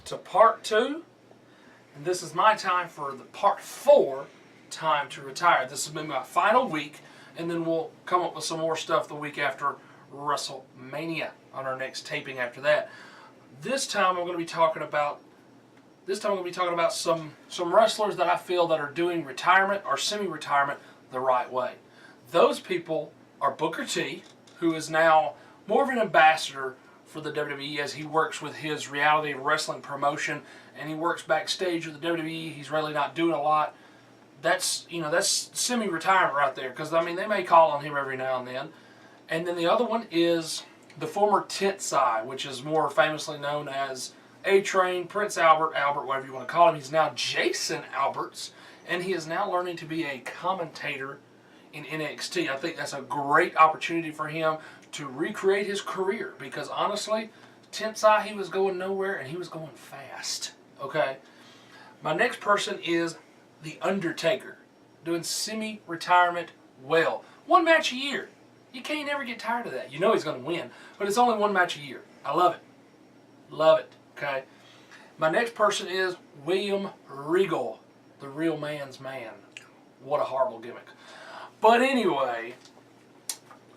to part 2. And this is my time for the part 4, time to retire. This has been my final week, and then we'll come up with some more stuff the week after WrestleMania on our next taping after that. This time I'm going to be talking about some wrestlers that I feel that are doing retirement or semi-retirement the right way. Those people are Booker T, who is now more of an ambassador for the WWE as he works with his reality wrestling promotion, and he works backstage with the WWE. He's really not doing a lot. That's semi-retirement right there, because I mean they may call on him every now and then. And then the other one is the former Tensai, which is more famously known as A-Train, Prince Albert, whatever you want to call him. He's now Jason Alberts, and he is now learning to be a commentator in NXT. I think that's a great opportunity for him to recreate his career, because honestly, Tensai, he was going nowhere and he was going fast. Okay? My next person is The Undertaker, doing semi-retirement well. One match a year. You can't ever get tired of that. You know he's going to win, but it's only one match a year. I love it. Love it. Okay? My next person is William Regal, the real man's man. What a horrible gimmick. But anyway,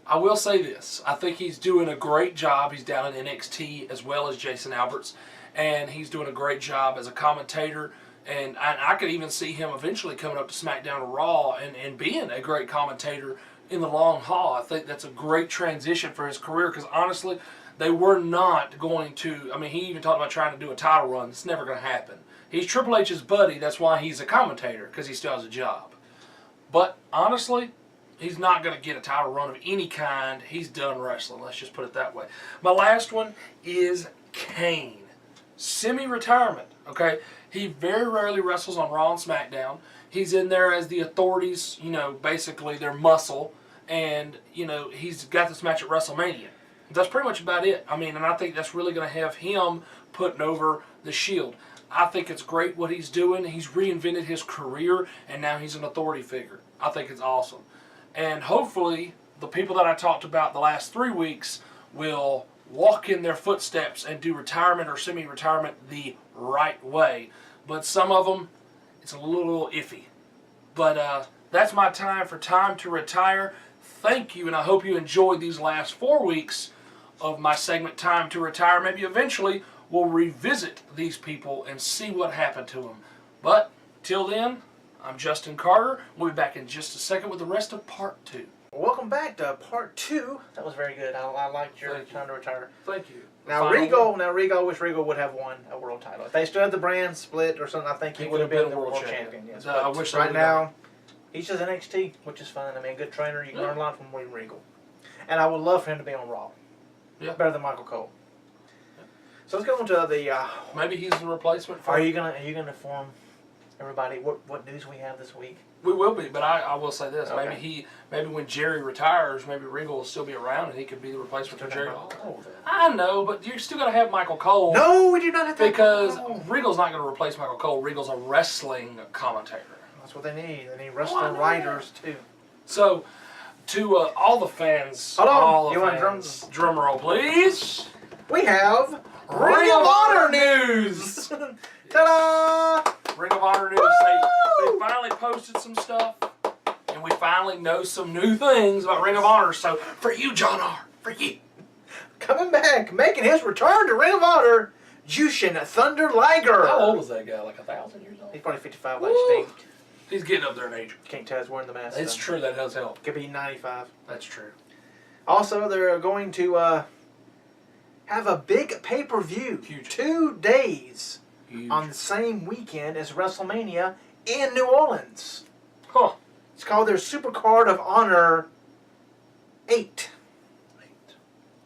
I will say this. I think he's doing a great job. He's down in NXT as well as Jason Alberts, and he's doing a great job as a commentator. And I could even see him eventually coming up to SmackDown or Raw and being a great commentator in the long haul. I think that's a great transition for his career, because honestly, they were not going to, I mean, he even talked about trying to do a title run. It's never going to happen. He's Triple H's buddy. That's why he's a commentator, because he still has a job. But honestly, he's not going to get a title run of any kind. He's done wrestling. Let's just put it that way. My last one is Kane. Semi-retirement, okay? He very rarely wrestles on Raw and SmackDown. He's in there as the authorities, basically their muscle. And, he's got this match at WrestleMania. That's pretty much about it. I mean, and I think that's really going to have him putting over the Shield. I think it's great what he's doing. He's reinvented his career, and now he's an authority figure. I think it's awesome. And hopefully, the people that I talked about the last 3 weeks will walk in their footsteps and do retirement or semi-retirement the right way. But some of them, it's a little iffy. But that's my time to retire. Thank you, and I hope you enjoyed these last 4 weeks of my segment, Time to Retire. Maybe eventually we'll revisit these people and see what happened to them. But till then, I'm Justin Carter. We'll be back in just a second with the rest of part 2. Welcome back to part 2. That was very good. I liked your Time to Retire. Thank you. Now Regal, I wish Regal would have won a world title. If they still had the brand split or something, I think he would have been the world champion. Yes. I wish right now, he's just NXT, which is fine. I mean, good trainer. You can learn a lot from William Regal. And I would love for him to be on Raw. Yeah. Better than Michael Cole. Yeah. So let's go on to the... maybe he's the replacement for... Are you gonna inform everybody what news we have this week? We will be, but I will say this. Okay. Maybe when Jerry retires, maybe Regal will still be around and he could be the replacement for Jerry Lawler. Oh, I know, but you're still going to have Michael Cole. No, we do not have to. Because Regal's not going to replace Michael Cole. Regal's a wrestling commentator. That's what they need. They need wrestling writers, too. So, to all the fans, want drum roll, please. We have Ring of Honor news. Ta-da! Ring of Honor news. They finally posted some stuff, and we finally know some new things about Ring of Honor. So, for you, John R., for you. Coming back, making his return to Ring of Honor, Jushin Thunder Liger. How old is that guy? Like 1,000 years old? He's probably 55 like Steve. He's getting up there in age. Can't tell he's wearing the mask. It's true, that does help. Could be 95. That's true. Also, they're going to have a big pay-per-view. Huge. 2 days Huge. on the same weekend as WrestleMania in New Orleans. Huh. It's called their Supercard of Honor 8.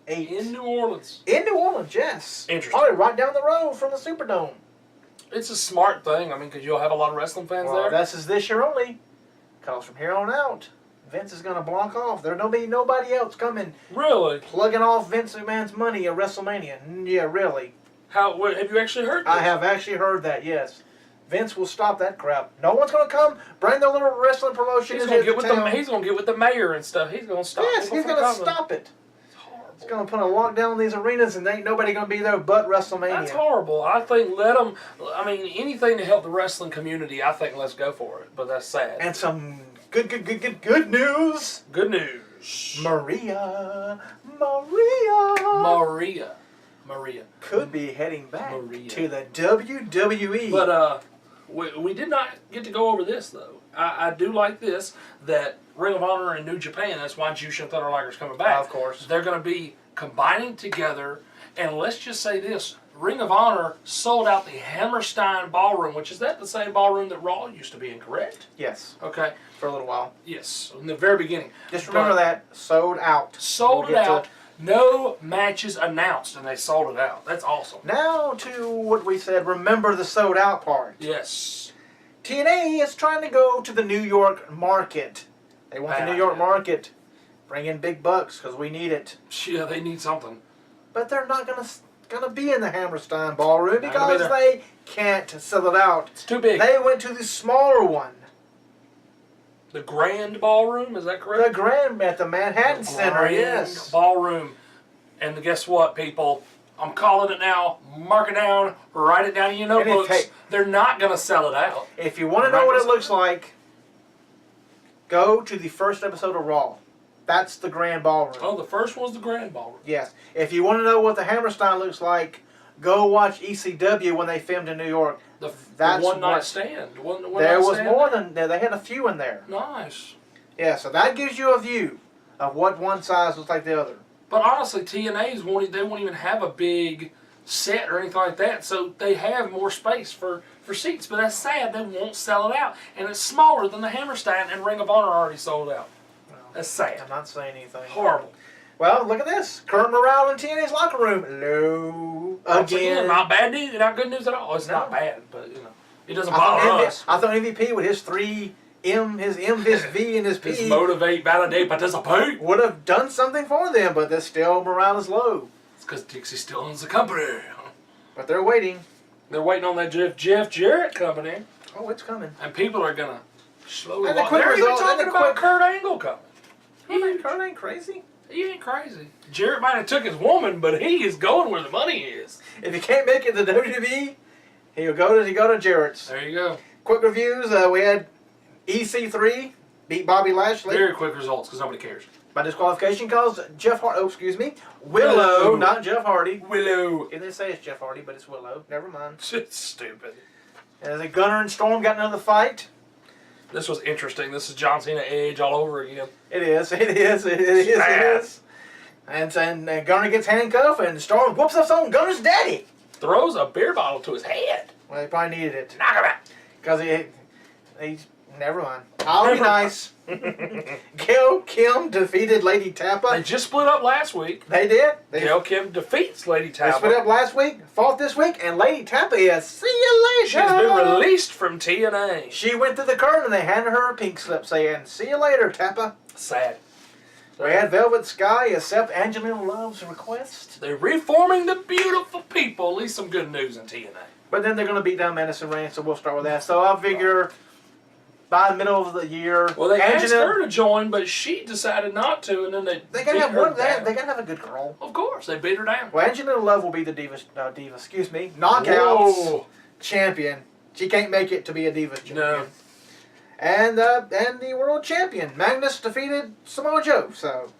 8. In New Orleans. In New Orleans, yes. Interesting. Probably right down the road from the Superdome. It's a smart thing. I mean, because you'll have a lot of wrestling fans there. This is this year only. Because from here on out, Vince is going to block off. There'll be nobody else coming. Really? Plugging off Vince McMahon's money at WrestleMania. Yeah, really. Have you actually heard this? I have actually heard that, yes. Vince will stop that crap. No one's going to come bring their little wrestling promotion He's into going to town. get with the mayor and stuff. He's going to stop. Yes, he's going to stop it. It's horrible. It's going to put a lockdown on these arenas, and ain't nobody going to be there but WrestleMania. That's horrible. I think let them. I mean, anything to help the wrestling community. I think let's go for it. But that's sad. And some good news. Good news. Maria could be heading back to the WWE. But we did not get to go over this though. I do like this, that Ring of Honor and New Japan. That's why Jushin Thunder Liger's coming back. Of course, they're going to be combining together. And let's just say this: Ring of Honor sold out the Hammerstein Ballroom, which is that the same ballroom that Raw used to be in, correct? Yes. Okay. For a little while. Yes, in the very beginning. Just remember that sold out. Sold it out. No matches announced, and they sold it out. That's awesome. Now to what we said. Remember the sold out part. Yes. TNA is trying to go to the New York market. They want the New York market. Bring in big bucks because we need it. Yeah, they need something. But they're not gonna be in the Hammerstein Ballroom because they can't sell it out. It's too big. They went to the smaller one. The Grand Ballroom, is that correct? The Grand at the Manhattan Center, yes. Ballroom. And guess what, people? I'm calling it now. Mark it down. Write it down in your notebooks. They're not going to sell it out. If you want to know what it looks like, go to the first episode of Raw. That's the Grand Ballroom. Oh, the first one's the Grand Ballroom. Yes. If you want to know what the Hammerstein looks like, go watch ECW when they filmed in New York. That's the one night stand. There was more than that. They had a few in there. Nice. Yeah, so that gives you a view of what one size looks like the other. But honestly, TNA's they won't even have a big set or anything like that, so they have more space for seats. But that's sad. They won't sell it out, and it's smaller than the Hammerstein, and Ring of Honor already sold out. Well, that's sad. I'm not saying anything. Horrible. Well, look at this. Current morale in TNA's locker room. Low. Again. Not bad news. Not good news at all. It's not bad, but it doesn't bother us. I thought MVP with his his M, his V, and his P. His motivate, validate, participate. Would have done something for them, but still morale is low. It's because Dixie still owns the company. But they're waiting. They're waiting on that Jeff Jarrett company. Oh, it's coming. And people are going to slowly walk. They're even talking about Kurt Angle coming. Kurt ain't crazy. He ain't crazy. Jarrett might have took his woman, but he is going where the money is. If he can't make it to WWE, he'll go to Jarrett's. There you go. Quick reviews. We had EC3 beat Bobby Lashley. Very quick results because nobody cares. By disqualification calls Willow, not Jeff Hardy. Willow. They say it's Jeff Hardy, but it's Willow. Never mind. It's stupid. As a Gunner and Storm got another fight. This was interesting. This is John Cena Edge all over again. It is. And Gunner gets handcuffed, and Storm whoops up on Gunner's daddy. Throws a beer bottle to his head. Well, he probably needed it. Knock him out. Because he's... Never mind. I'll be nice. Gail Kim defeated Lady Tappa. They just split up last week. They did. Gail Kim defeats Lady Tappa. They split up last week, fought this week, and Lady Tappa is see you later. She's been released from TNA. She went through the curtain and they handed her a pink slip saying, "See you later, Tappa." Sad. We had Velvet Sky accept Angelina Love's request. They're reforming the beautiful people. At least some good news in TNA. But then they're going to beat down Madison Rayne, so we'll start with that. So I figure by the middle of the year, well, they asked her to join, but she decided not to, and then they gotta have one. They gotta have a good girl. Of course, they beat her down. Well, Angelina Love will be the knockouts champion. She can't make it to be a Divas champion. No. And the world champion Magnus defeated Samoa Joe. So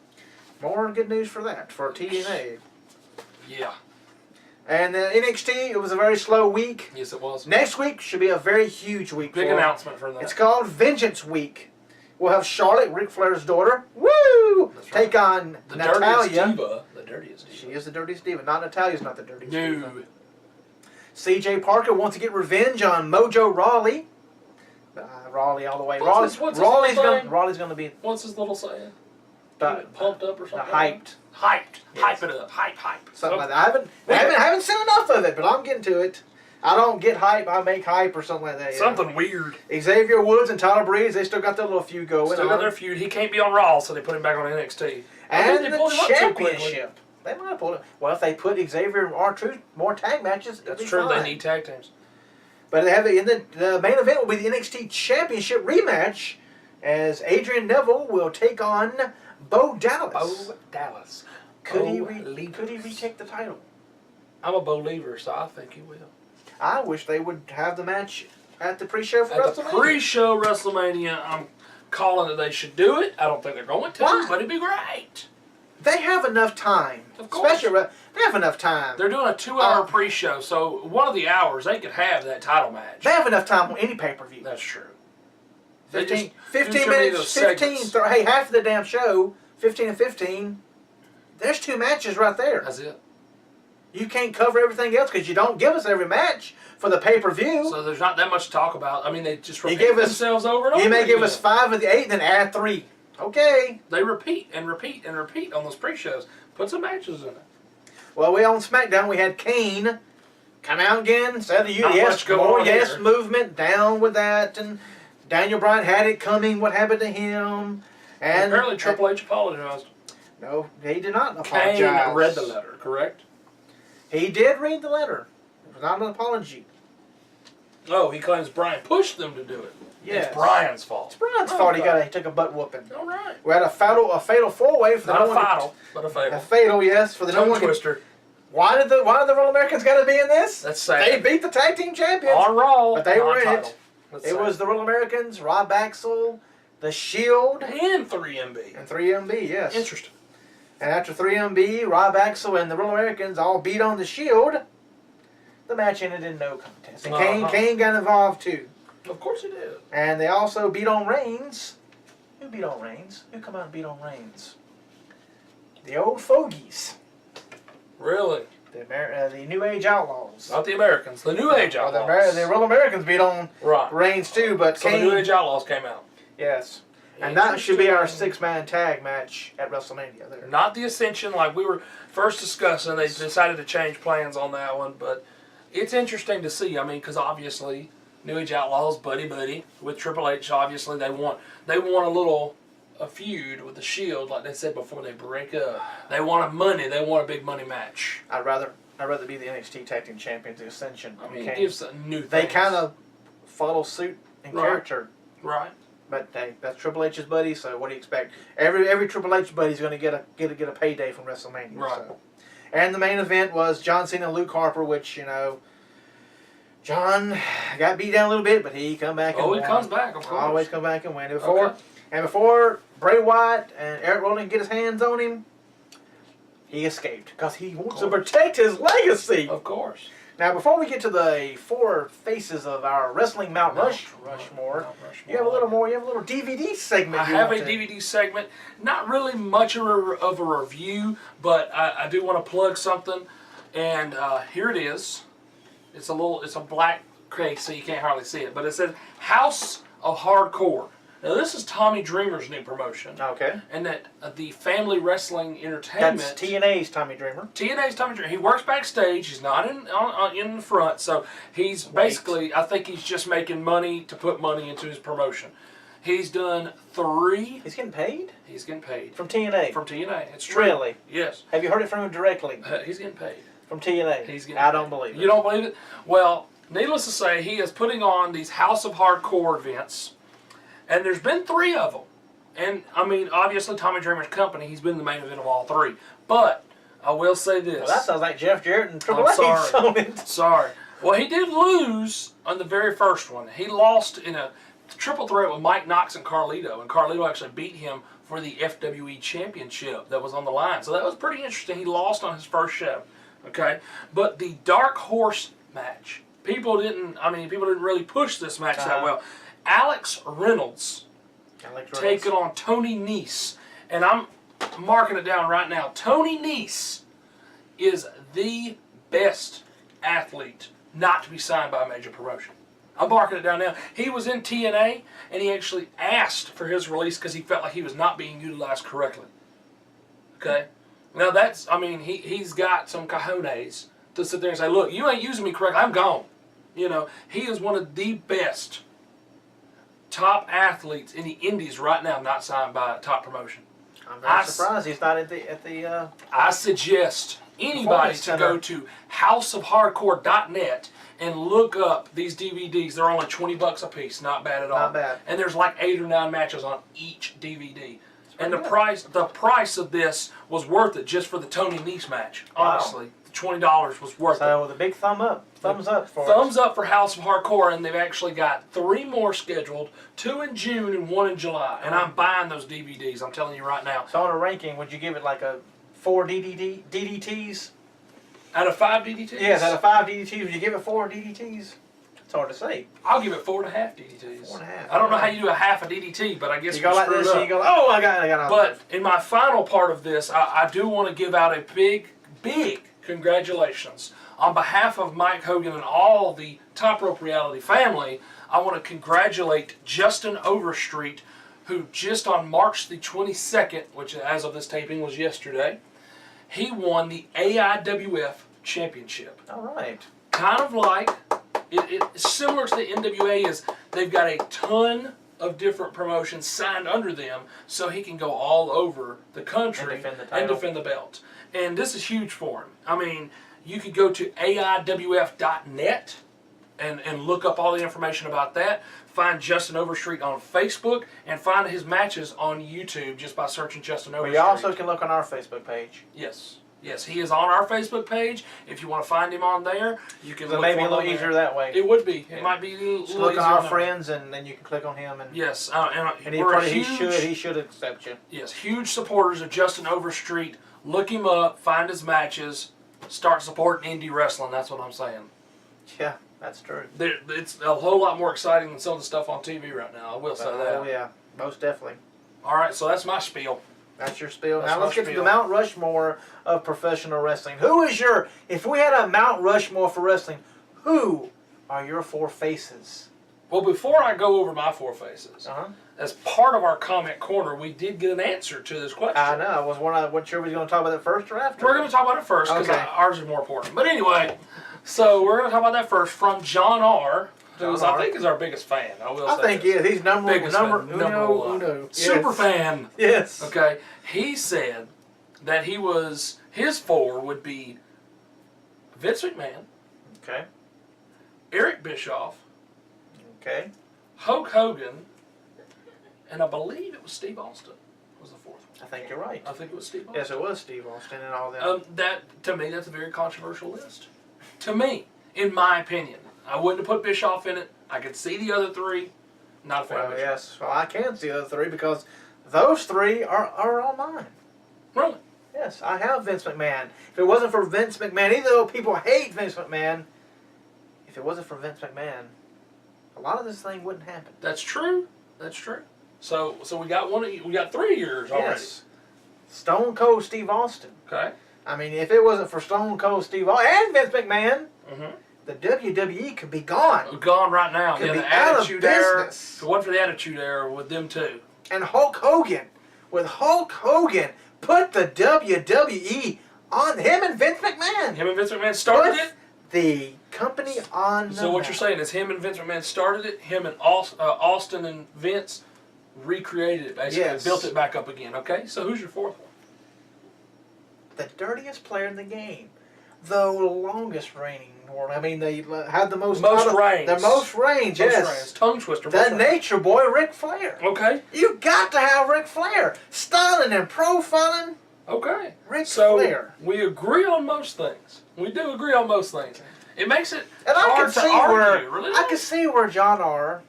more good news for that for TNA. Yeah. And NXT, it was a very slow week. Yes, it was. Next week should be a very huge week. Big announcement for that. It's called Vengeance Week. We'll have Charlotte, Ric Flair's daughter, woo, take on Natalya. The dirtiest diva. She is the dirtiest diva. Not Natalya's not the dirtiest diva. No. CJ Parker wants to get revenge on Mojo Rawley. Rawley all the way. Rawley's going to be. What's his little saying? Pumped up or something? Hyped. Hyped. Yes. Hype it up. Hype. Something like that. I haven't seen enough of it, but I'm getting to it. I don't get hype, I make hype or something like that. Something weird. Xavier Woods and Tyler Breeze, they still got their little feud going. Still got their feud. He can't be on Raw, so they put him back on NXT. And the championship. They might have pulled it. Well, if they put Xavier and R-Truth more tag matches, that's true. They need tag teams. But they have in the main event will be the NXT Championship rematch, as Adrian Neville will take on Bo Dallas. Bo Dallas. Could he retake the title? I'm a believer, so I think he will. I wish they would have the match at the pre-show for At the WrestleMania. pre-show WrestleMania, I'm calling that they should do it. I don't think they're going to, Why? but it'd be great. They have enough time. Of course. They have enough time. They're doing a 2-hour pre-show, so one of the hours they could have that title match. They have enough time on any pay-per-view. That's true. 15 do too many of minutes, those 15, segments. hey, half of the damn show, 15 and 15, there's 2 matches right there. That's it. You can't cover everything else because you don't give us every match for the pay-per-view. So there's not that much to talk about. I mean, they just repeat give us- themselves over and over You may give again. us 5 of the 8, then add 3. Okay. They repeat and repeat and repeat on those pre-shows. Put some matches in it. Well, we on SmackDown, we had Kane come out again, said the Not yes, much going more on yes here. movement, down with that, and Daniel Bryan had it coming, what happened to him. And apparently Triple H apologized. No, he did not apologize. Kane read the letter, correct? He did read the letter. It was not an apology. Oh, he claims Bryan pushed them to do it. Yes. It's Bryan's fault. It's Bryan's Oh, fault okay. he took a butt whooping. All right. We had a fatal 4-way for the Not no a one. final, but a A fatal. fatal, yes, for the no Tongue one. twister. Why did the Real Americans got to be in this? That's sad. They beat the tag team champions. On Raw, But they were in non-title. it. That's It sad. was the Real Americans, Rob Axel, the Shield, and 3MB. and 3MB. Yes. Interesting. And after 3MB, Rob Axel and the Real Americans all beat on the Shield. The match ended in no contest. And Kane got involved too. Of course he did. And they also beat on Reigns. Who beat on Reigns? Who come out and beat on Reigns? The old fogies. Really? The New Age Outlaws. Not the Americans. The New Age Well, Outlaws. the Real Americans beat on Right. Reigns too, but So Kane. the New Age Outlaws came out. Yes. And that should be our Interesting. 6-man tag match at WrestleMania. There. Not the Ascension like we were first discussing. They decided to change plans on that one, but it's interesting to see. I mean, because obviously New Age Outlaws, buddy with Triple H. Obviously, they want a feud with the Shield, like they said before they break up. They want money. They want a big money match. I'd rather be the NXT Tag Team Champions, the Ascension. I mean, Kane. it gives a new. They things. kind of follow suit in Right. character. right. But hey, that's Triple H's buddy, so what do you expect? Every Triple H buddy's going to get a payday from WrestleMania. Right. So. And the main event was John Cena and Luke Harper, which John got beat down a little bit, but he come back and Oh, won. he comes back, of course. Always come back and win. Okay. Before Bray Wyatt and Eric Rowan can get his hands on him, he escaped because he wants to protect his legacy. Of course. Now, before we get to the 4 faces of our wrestling Mount Rushmore, you have a little more. You have a little DVD segment. I have a DVD segment. Not really much of a review, but I do want to plug something. And here it is. It's a black case, so you can't hardly see it. But it says House of Hardcore. Now this is Tommy Dreamer's new promotion. Okay. And that the Family Wrestling Entertainment. That's TNA's Tommy Dreamer. TNA's Tommy Dreamer. He works backstage. He's not in the front. So he's basically, I think he's just making money to put money into his promotion. He's done 3. He's getting paid? He's getting paid. From TNA? From TNA. It's true. Really? Yes. Have you heard it from him directly? He's getting paid. From TNA? He's getting I don't believe it. You don't believe it? Well, needless to say, he is putting on these House of Hardcore events. And there's been 3 of them. And, I mean, obviously, Tommy Dreamer's company, he's been the main event of all 3. But, I will say this. Well, that sounds like Jeff Jarrett and Triple I'm H sorry. on it. Sorry. Well, he did lose on the very first one. He lost in a triple threat with Mike Knox and Carlito. And Carlito actually beat him for the FWE Championship that was on the line. So that was pretty interesting. He lost on his first show. Okay? But the Dark Horse match, people didn't really push this match that well. Alex Reynolds taking on Tony Nese. And I'm marking it down right now. Tony Nese is the best athlete not to be signed by a major promotion. I'm marking it down now. He was in TNA, and he actually asked for his release because he felt like he was not being utilized correctly. Okay? Now that's, I mean, he's got some cojones to sit there and say, look, you ain't using me correctly, I'm gone. You know, he is one of the best top athletes in the Indies right now not signed by a top promotion. I'm very surprised he's not at the I suggest anybody to go to houseofhardcore.net and look up these DVDs. They're only $20 a piece. Not bad at all. Not bad. And there's like 8 or 9 matches on each DVD. And the pretty price of this was worth it just for the Tony Nese match. Wow. Honestly, the $20 was worth it. So the big thumbs up for Thumbs up for House of Hardcore, and they've actually got 3 more scheduled, 2 in June and 1 in July. And I'm buying those DVDs, I'm telling you right now. So on a ranking, would you give it like a 4 DDTs? Out of 5 DDTs? Yes, out of 5 DDTs, would you give it 4 DDTs? It's hard to say. I'll give it 4.5 DDTs. 4.5. I don't know how you do a half a DDT, but I guess You go like this, and you go, oh, I got it. But in my final part of this, I do want to give out a big congratulations. On behalf of Mike Hogan and all the Top Rope Reality family, I want to congratulate Justin Overstreet, who just on March the 22nd, which as of this taping was yesterday, he won the AIWF Championship. All right. Kind of like, it's similar to the NWA, is they've got a ton of different promotions signed under them, so he can go all over the country and defend the belt. And this is huge for him. I mean, you could go to AIWF.net and look up all the information about that. Find Justin Overstreet on Facebook and find his matches on YouTube just by searching Justin Overstreet. But you also can look on our Facebook page. Yes. Yes, he is on our Facebook page. If you want to find him on there, you can So look maybe for a him little on easier there. that way. It would be. Yeah. It might be a little Just look easier on our that way. friends, and then you can click on him. And Yes, he we're probably huge, he should accept you. yes, huge supporters of Justin Overstreet. Look him up, find his matches, start supporting indie wrestling. That's what I'm saying. Yeah, that's true. It's a whole lot more exciting than some of the stuff on TV right now. I will say that. Oh yeah, most definitely. All right, so that's my spiel. That's your spiel. That's Now let's my get to spiel. the Mount Rushmore of professional wrestling. Who is your, if we had a Mount Rushmore for wrestling, who are your 4 faces? Well, before I go over my 4 faces, Uh-huh. as part of our comment corner, we did get an answer to this question. I know. I was wasn't sure we were going to talk about that first or after. We're going to talk about it first because Okay. ours is more important. But anyway, so we're going to talk about that first from John R. Who John R. I think is our biggest fan. I will I say think this. he's number Biggest fan, number one. uno. Super Yes. fan. Yes. Okay. He said that his 4 would be Vince McMahon, Okay. Eric Bischoff, Okay. Hulk Hogan, and I believe it was Steve Austin was the 4th one. I think you're right. I think it was Steve Austin. Yes, it was Steve Austin and all that. That, to me, that's a very controversial list. To me, in my opinion. I wouldn't have put Bischoff in it. I could see the other 3. Not a fan of Well, Bischoff. yes. Well, I can see the other 3 because those 3 are all mine. Really? Yes, I have Vince McMahon. If it wasn't for Vince McMahon, even though people hate Vince McMahon, if it wasn't for Vince McMahon, a lot of this thing wouldn't happen. That's true. That's true. So we got we got 3 of yours already. Yes. Stone Cold Steve Austin. Okay. I mean, if it wasn't for Stone Cold Steve Austin and Vince McMahon, Mm-hmm. the WWE could be gone. Gone right now. Could Yeah, be the out of Attitude Era. business. If it wasn't for the Attitude Era with them too. And Hulk Hogan, with Hulk Hogan, put the WWE on him and Vince McMahon. Him and Vince McMahon started Put it. the company on the So what map. you're saying is him and Vince McMahon started it. Him and Austin and Vince recreated it basically. Yes. Built it back up again. Okay. So who's your 4th one? The dirtiest player in the game. The longest reigning world. I mean, they had the most reigns. The most reigns, yes. Most reigns. Tongue twister. The most reigns. Nature Boy, Ric Flair. Okay. You got to have Ric Flair. Styling and profiling, Okay. Ric So Flair. we agree on most things. We do agree on most things. It makes it And I hard can to see argue. Really I can see where John R.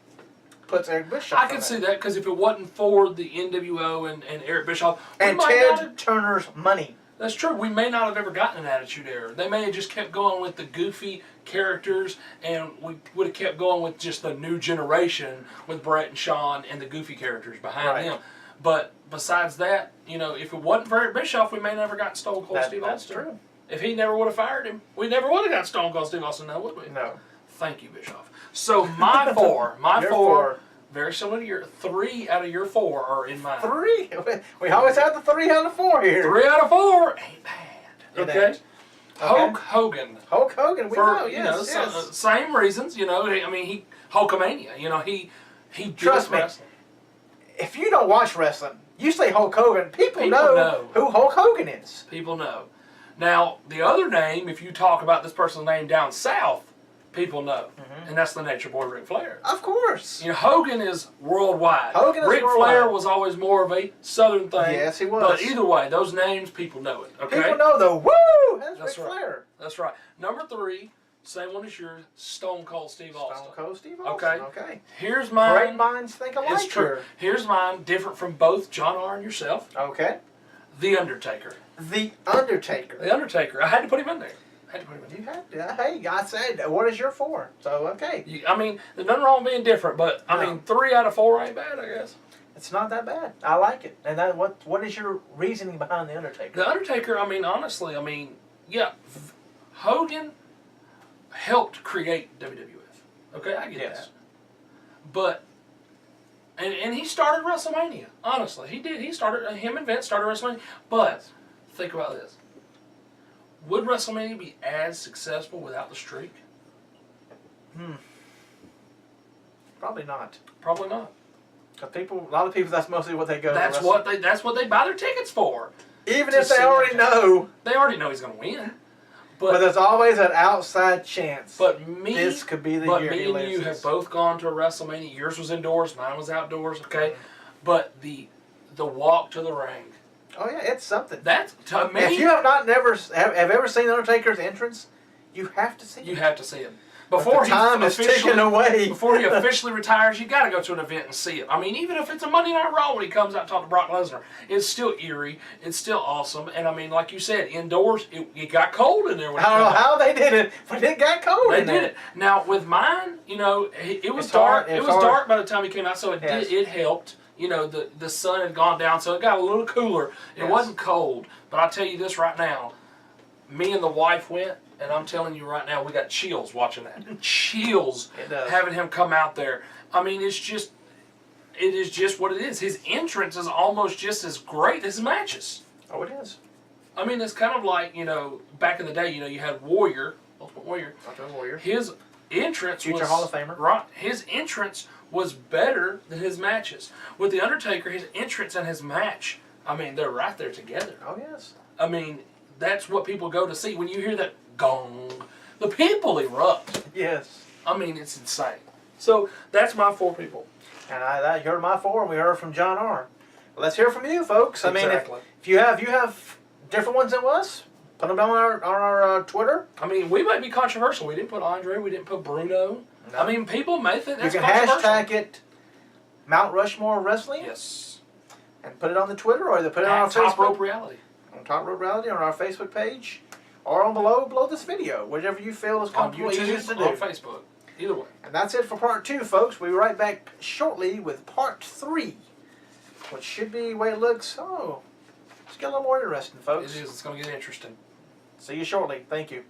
puts Eric Bischoff. I can see that because if it wasn't for the NWO and Eric Bischoff, we And might not have, Ted Turner's money. that's true. We may not have ever gotten an Attitude Era. They may have just kept going with the goofy characters, and we would have kept going with just the new generation with Brett and Shawn and the goofy characters behind Right. them. But besides that, if it wasn't for Eric Bischoff, we may never got Stone Cold Steve That's Austin. true. If he never would have fired him, we never would have got Stone Cold Steve Austin now, would we? No. Thank you, Bischoff. So my 4, Your 4, very similar to your 3 out of your 4 are in mine. 3. We always have the 3 out of 4 here. 3 out of 4 ain't bad. It Okay. ain't. Hulk Hogan. Hulk Hogan, we For know, yes, yes. same reasons. I mean, he Hulkamania. He Trust did me. wrestling. If you don't watch wrestling, you say Hulk Hogan, people People know know. who Hulk Hogan is. People know. Now the other name, if you talk about this person's name down south, people know, and that's the Nature Boy Ric Flair. Of course. You know, Hogan is worldwide. Hogan is Ric worldwide. Flair was always more of a Southern thing. Yes, he was. But either way, those names, people know it. Okay, People know the woo. That's That's Ric right. Flair. That's right. Number 3, same one as yours, Stone Cold Steve Austin. Stone Cold Steve Austin. Okay. Okay. Here's mine. Great minds think alike. It's true. Here's mine, different from both John R. and yourself. Okay. The Undertaker. The Undertaker. The Undertaker. I had to put him in there. You had to. Hey, I said, what is your 4? So, okay. I mean, there's nothing wrong with being different, but I No. mean, 3 out of 4 ain't bad, I guess. It's not that bad. I like it. And that what is your reasoning behind The Undertaker? The Undertaker, I mean, honestly, yeah, Hogan helped create WWF. Okay, I get Yes. that. But, and he started WrestleMania. Honestly, he did. Him and Vince started WrestleMania. But, think about this. Would WrestleMania be as successful without the streak? Probably not. Probably not. Because a lot of people, that's mostly what they go That's to. what they buy their tickets for. Even to if they see already that. know. They already know he's going to win. But there's always an outside chance. But me, this could be the but year me he and loses. you have both gone to a WrestleMania. Yours was indoors, mine was outdoors. Okay, but the walk to the ring. Oh yeah, it's something. That's to me. If you have have ever seen Undertaker's entrance, you have to see it. You have to see him But before the time he is ticking away. Before he officially retires, you got to go to an event and see it. I mean, even if it's a Monday Night Raw when he comes out and talks to Brock Lesnar, it's still eerie. It's still awesome. And I mean, like you said, indoors, it got cold in there. When I don't know it came out. how they did it, but it got cold. They in did there. it. Now with mine, you know, it was It's dark. hard. It It's was hard. dark by the time he came out, so Yes. it helped. You know, the sun had gone down, so it got a little cooler. It Yes. wasn't cold, but I'll tell you this right now. Me and the wife went, and I'm telling you right now, we got chills watching that. Chills It does. having him come out there. I mean, it is just what it is. His entrance is almost just as great as his matches. Oh, it is. I mean, it's kind of like, you know, back in the day, you know, you had Warrior, Ultimate Warrior. Ultimate Warrior. His entrance Future was Hall of Famer. Right. His entrance was better than his matches. With the Undertaker, his entrance and his match, I mean, they're right there together. Oh yes. I mean, that's what people go to see. When you hear that gong, the people erupt. Yes. I mean, it's insane. So that's my 4 people. And you heard my 4, and we heard from John R. Well, let's hear from you, folks. I mean, Exactly. if you have different ones than us, put them down on our Twitter. I mean, we might be controversial. We didn't put Andre. We didn't put Bruno. No. I mean, people may think You that's can controversial. hashtag it Mount Rushmore Wrestling Yes. and put it on the Twitter, or either put it on our At Top Facebook, Rope Reality. on Top Rope Reality, on our Facebook page, or on below this video, whichever you feel is On comfortable, easiest to YouTube, on do. Facebook. Either way. And that's it for part 2, folks. We'll be right back shortly with part 3, which should be the way it looks. Oh, it's getting a little more interesting, folks. It is. It's going to get interesting. See you shortly. Thank you.